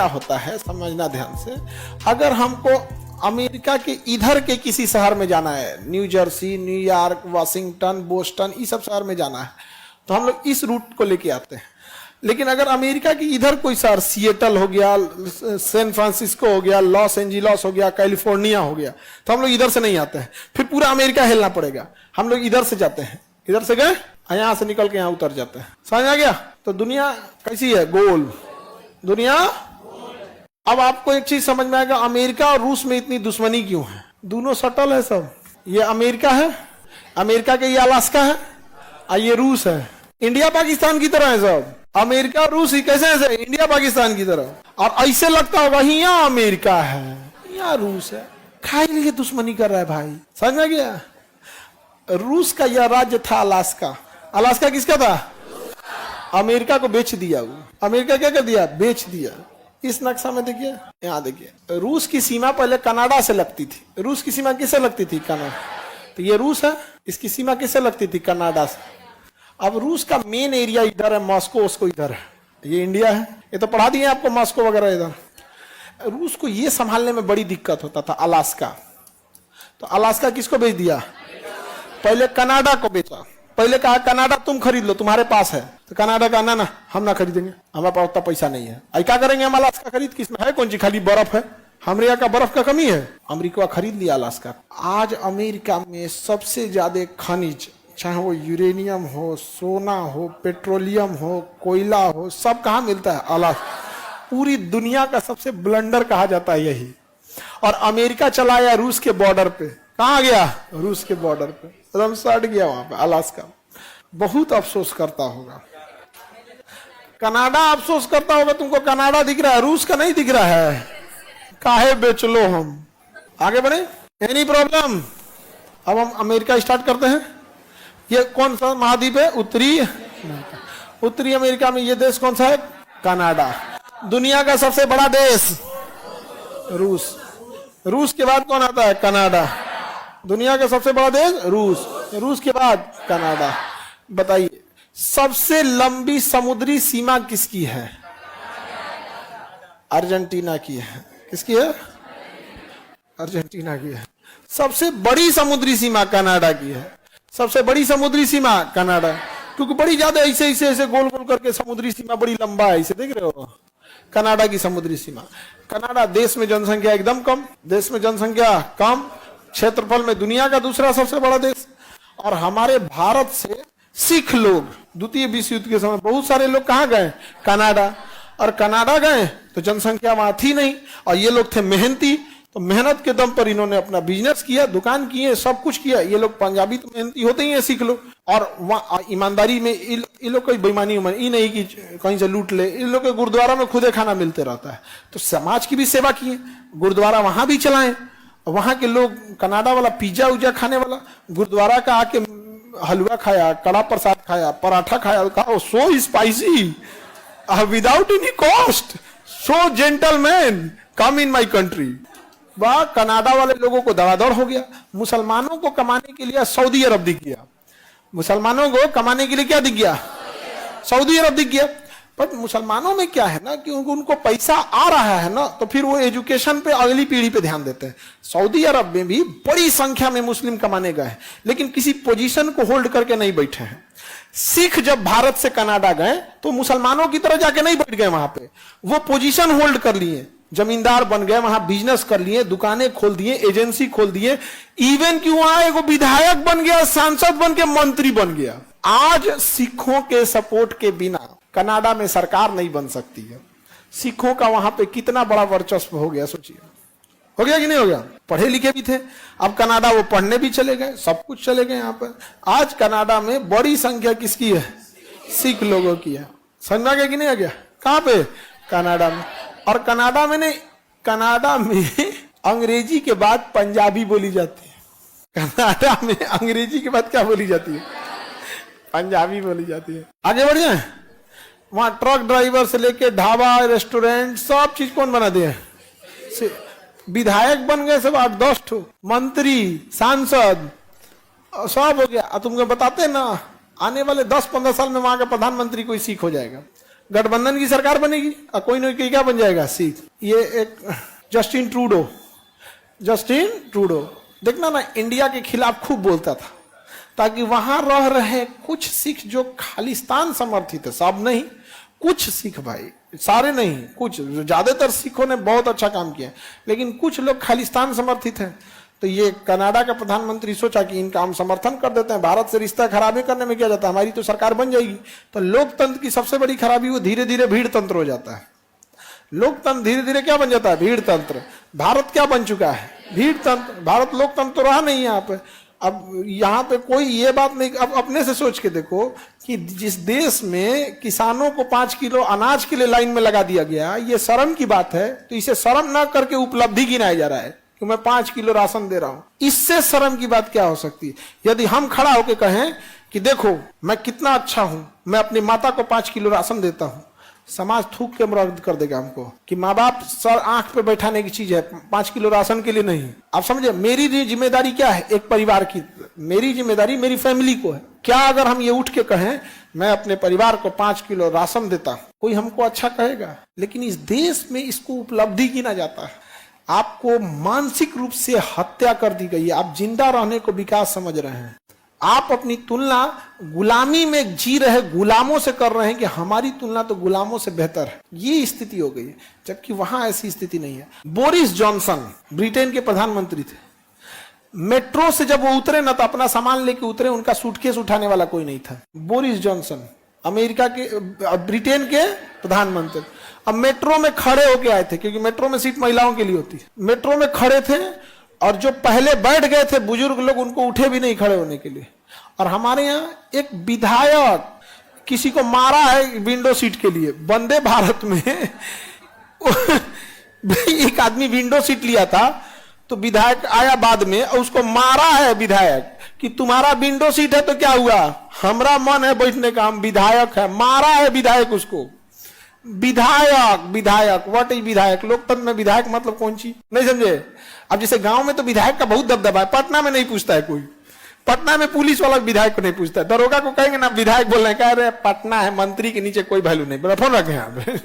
क्या होता है समझना ध्यान से। अगर हमको अमेरिका के इधर के किसी शहर में जाना है, new Jersey, New York, Washington, Boston, ये सब शहर में जाना है, तो हम लोग इस रूट को लेके आते हैं। लेकिन अगर अमेरिका की इधर कोई शहर, सिएटल हो गया, सैन फ्रांसिस्को हो गया, लॉस एंजिलस हो गया, कैलिफोर्निया हो गया, तो हम लोग इधर से नहीं आते हैं, फिर पूरा अमेरिका हिलना पड़ेगा। हम लोग इधर से जाते हैं, इधर से गए, यहां से निकल के यहां उतर जाते हैं। समझ आ गया? तो दुनिया कैसी है? गोल दुनिया। अब आपको एक चीज समझ में आएगा, अमेरिका और रूस में इतनी दुश्मनी क्यों है? दोनों सटल है सब। ये अमेरिका है, अमेरिका के ये अलास्का है, और ये रूस है। इंडिया पाकिस्तान की तरह है सब। अमेरिका और रूस ही कैसे है? इंडिया पाकिस्तान की तरह। और ऐसे लगता होगा यहाँ अमेरिका है, यहाँ रूस है, खाई लिए दुश्मनी कर रहा है भाई। समझ में गया? रूस का यह राज्य था अलास्का। अलास्का किसका था? अमेरिका को बेच दिया वो। अमेरिका क्या कर दिया? बेच दिया। इस नक्शा में देखिए, यहाँ देखिए, रूस की सीमा पहले कनाडा से लगती थी। रूस की सीमा किससे लगती थी? कनाडा। तो ये रूस है, इसकी सीमा किससे लगती थी? कनाडा से। अब रूस का मेन एरिया इधर है, मॉस्को, उसको इधर है। ये इंडिया है, ये तो पढ़ा दिए आपको, मॉस्को वगैरह इधर। रूस को ये संभालने में बड़ी दिक्कत होता था, अलास्का। तो अलास्का किसको बेच दिया? पहले कनाडा को बेचा। पहले कहा कनाडा तुम खरीद लो, तुम्हारे पास है। तो कनाडा का ना हम ना खरीदेंगे, हमारे पास उतना पैसा नहीं है। आई क्या करेंगे हम अलास्का खरीद? किसमें है? कौन सी खाली बर्फ है? हमारे यहाँ का बर्फ का कमी है? अमेरिका खरीद लिया अलास्का। आज अमेरिका में सबसे ज्यादा खनिज, चाहे वो यूरेनियम हो, सोना हो, पेट्रोलियम हो, कोयला हो, सब कहाँ मिलता है? अलास्का। पूरी दुनिया का सबसे ब्लंडर कहा जाता है यही। और अमेरिका चला आया रूस के बॉर्डर पे। कहाँ गया? रूस के बॉर्डर पे एकदम सट गया वहां पे अलास्का। बहुत अफसोस करता होगा। कनाडा अफसोस करता होगा, तुमको कनाडा दिख रहा है, रूस का नहीं दिख रहा है। काहे बेच लो हम। आगे बढ़े, एनी प्रॉब्लम? अब हम अमेरिका स्टार्ट करते हैं। ये कौन सा महाद्वीप है? उत्तरी अमेरिका में ये देश कौन सा है? कनाडा। दुनिया का सबसे बड़ा देश रूस। रूस के बाद कौन आता है? कनाडा। दुनिया का सबसे बड़ा देश रूस, रूस के बाद कनाडा। बताइए सबसे लंबी समुद्री सीमा किसकी है? अर्जेंटीना की है। किसकी है? अर्जेंटीना की है। सबसे बड़ी समुद्री सीमा कनाडा की है। सबसे बड़ी समुद्री सीमा कनाडा, क्योंकि बड़ी ज्यादा ऐसे ऐसे ऐसे गोल गोल करके समुद्री सीमा बड़ी लंबा है, इसे देख रहे हो? कनाडा की समुद्री सीमा। कनाडा देश में जनसंख्या एकदम कम, देश में जनसंख्या कम, क्षेत्रफल में दुनिया का दूसरा सबसे बड़ा देश। और हमारे भारत से सिख लोग द्वितीय विश्व युद्ध के समय बहुत सारे लोग कहाँ गए? कनाडा। और कनाडा गए तो जनसंख्या वहां थी नहीं, और ये लोग थे मेहनती, तो मेहनत के दम पर इन्होंने अपना बिजनेस किया, दुकान किए, सब कुछ किया। ये लोग पंजाबी तो मेहनती होते ही हैं सिख लोग, और वहाँ ईमानदारी में इन लोग कोई बेईमानी ये नहीं कि कहीं से लूट ले। इन लोग के गुरुद्वारा में खुदे खाना मिलते रहता है, तो समाज की भी सेवा किए, गुरुद्वारा वहां भी चलाएं। वहां के लोग कनाडा वाला पिज्जा उज्जा खाने वाला गुरुद्वारा का आके हलवा खाया, कड़ा प्रसाद खाया, पराठा खाया, कहा सो spicy without any cost, so gentleman, come in my country. वह कनाडा वाले लोगों को दौड़ हो गया। मुसलमानों को कमाने के लिए सऊदी अरब दिख गया। मुसलमानों को कमाने के लिए क्या दिख गया? सऊदी अरब दिख गया। पर मुसलमानों में क्या है ना कि उनको पैसा आ रहा है ना, तो फिर वो एजुकेशन पे, अगली पीढ़ी पे ध्यान देते हैं। सऊदी अरब में भी बड़ी संख्या में मुस्लिम कमाने गए, लेकिन किसी पोजीशन को होल्ड करके नहीं बैठे हैं। सिख जब भारत से कनाडा गए तो मुसलमानों की तरह जाके नहीं बैठ गए वहां पे, वो पोजीशन होल्ड कर लिए, जमींदार बन गए, वहां बिजनेस कर लिए, दुकानें खोल दिए, एजेंसी खोल दिए, इवन कि वहां एगो विधायक बन गया, सांसद बन के मंत्री बन गया। आज सिखों के सपोर्ट के बिना कनाडा में सरकार नहीं बन सकती है। सिखों का वहां पे कितना बड़ा वर्चस्व हो गया, सोचिए। हो गया कि नहीं हो गया? पढ़े लिखे भी थे, अब कनाडा वो पढ़ने भी चले गए, सब कुछ चले गए यहाँ पर। आज कनाडा में बड़ी संख्या किसकी है? सिख लोगों की है। समझा गया कि नहीं आ गया? कहाँ पे? कनाडा में। और कनाडा में नहीं, कनाडा में अंग्रेजी के बाद पंजाबी बोली जाती है। कनाडा में अंग्रेजी के बाद क्या बोली जाती है? पंजाबी बोली जाती है। आगे बढ़ जाए, वहां ट्रक ड्राइवर से लेके ढाबा, रेस्टोरेंट, सब चीज कौन बना दिए? विधायक बन गए सब, 8-10 ठो मंत्री, सांसद, सब हो गया। तुमको बताते ना, आने वाले 10-15 साल में वहां का प्रधानमंत्री कोई सिख हो जाएगा। गठबंधन की सरकार बनेगी और कोई ना कोई क्या बन जाएगा, सिख। ये एक जस्टिन ट्रूडो देखना ना, इंडिया के खिलाफ खूब बोलता था, ताकि वहां रह रहे कुछ सिख जो खालिस्तान समर्थित है, सब नहीं, कुछ सिख भाई, सारे नहीं, कुछ, ज्यादातर सिखों ने बहुत अच्छा काम किया, लेकिन कुछ लोग खालिस्तान समर्थित हैं। तो ये कनाडा का प्रधानमंत्री सोचा कि इनका हम समर्थन कर देते हैं, भारत से रिश्ता खराबी करने में क्या जाता है, हमारी तो सरकार बन जाएगी। तो लोकतंत्र की सबसे बड़ी खराबी वो धीरे धीरे भीड़ तंत्र हो जाता है। लोकतंत्र धीरे धीरे क्या बन जाता है, भीड़ तंत्र। भारत क्या बन चुका है, भीड़ तंत्र। भारत लोकतंत्र तो रहा नहीं यहाँ पे। अब यहाँ पे कोई ये बात नहीं, अब अपने से सोच के देखो कि जिस देश में किसानों को 5 किलो अनाज के लिए लाइन में लगा दिया गया, ये शर्म की बात है, तो इसे शर्म ना करके उपलब्धि गिनाया जा रहा है कि मैं 5 किलो राशन दे रहा हूं। इससे शर्म की बात क्या हो सकती है? यदि हम खड़ा होकर कहें कि देखो मैं कितना अच्छा हूं, मैं अपनी माता को 5 किलो राशन देता हूं, समाज थूक के मरद कर देगा हमको कि माँ बाप सर आंख पे बैठाने की चीज है, 5 किलो राशन के लिए नहीं। आप समझे, मेरी जिम्मेदारी क्या है, एक परिवार की, मेरी जिम्मेदारी मेरी फैमिली को है। क्या अगर हम ये उठ के कहें मैं अपने परिवार को 5 किलो राशन देता हूं, कोई हमको अच्छा कहेगा? लेकिन इस देश में इसको उपलब्धि गिना जाता है। आपको मानसिक रूप से हत्या कर दी गई है, आप जिंदा रहने को विकास समझ रहे हैं। आप अपनी तुलना गुलामी में जी रहे गुलामों से कर रहे हैं कि हमारी तुलना तो गुलामों से बेहतर है। ये स्थिति हो गई है, जबकि वहां ऐसी स्थिति नहीं है। बोरिस जॉनसन ब्रिटेन के प्रधानमंत्री थे। मेट्रो से जब वो उतरे ना, तो अपना सामान लेके उतरे, उनका सूटकेस उठाने वाला कोई नहीं था। बोरिस जॉनसन अमेरिका के, ब्रिटेन के प्रधानमंत्री। अब मेट्रो में खड़े होके आए थे, क्योंकि मेट्रो में सीट महिलाओं के लिए होती है। मेट्रो में खड़े थे और जो पहले बैठ गए थे बुजुर्ग लोग, उनको उठे भी नहीं खड़े होने के लिए। और हमारे यहाँ एक विधायक किसी को मारा है विंडो सीट के लिए। वंदे भारत में एक आदमी विंडो सीट लिया था, तो विधायक आया बाद में और उसको मारा है विधायक कि तुम्हारा विंडो सीट है तो क्या हुआ, हमरा मन है बैठने का, हम विधायक है। मारा है विधायक उसको। विधायक व्हाट इज विधायक? लोकतंत्र में विधायक मतलब कौन चीज, नहीं समझे? अब जैसे गांव में तो विधायक का बहुत दबदबा है, पटना में नहीं पूछता है कोई। पटना में पुलिस वाला विधायक को नहीं पूछता है, दरोगा को कहेंगे ना विधायक बोल रहे, कह रहे पटना है, मंत्री के नीचे कोई वैल्यू नहीं। बोला फोन रखे यहाँ पे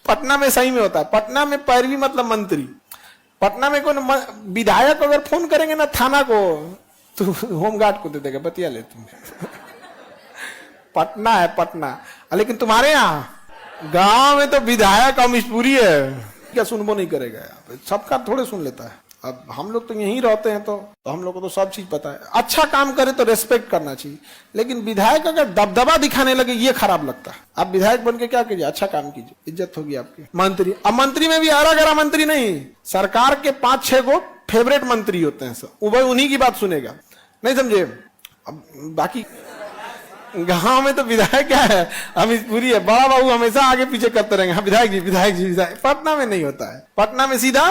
पटना में सही में होता है, पटना में पैरवी मतलब मंत्री। पटना में कोई विधायक अगर फोन करेंगे ना थाना को, तो होमगार्ड को दे देगा, बतिया ले तुम पटना है पटना। लेकिन तुम्हारे यहाँ गांव में तो विधायक अमीशपुरी है, क्या सुनबो नहीं करेगा? सबका थोड़े सुन लेता है। अब हम लोग तो यहीं रहते हैं, तो हम लोग को तो सब चीज पता है। अच्छा काम करे तो रेस्पेक्ट करना चाहिए, लेकिन विधायक अगर दबदबा दिखाने लगे ये खराब लगता है। आप विधायक बन के क्या कीजिए, अच्छा काम कीजिए, इज्जत होगी आपकी। मंत्री, अब मंत्री में भी आरा गरा मंत्री नहीं, सरकार के 5-6 गो फेवरेट मंत्री होते हैं, सब वो उन्हीं की बात सुनेगा, नहीं समझे? अब बाकी गांव में तो विधायक क्या है, अमीशपुरी है, बड़ा बाबू हमेशा आगे पीछे करते रहेंगे, हाँ विधायक जी विधायक जी विधायक। पटना में नहीं होता है, पटना में सीधा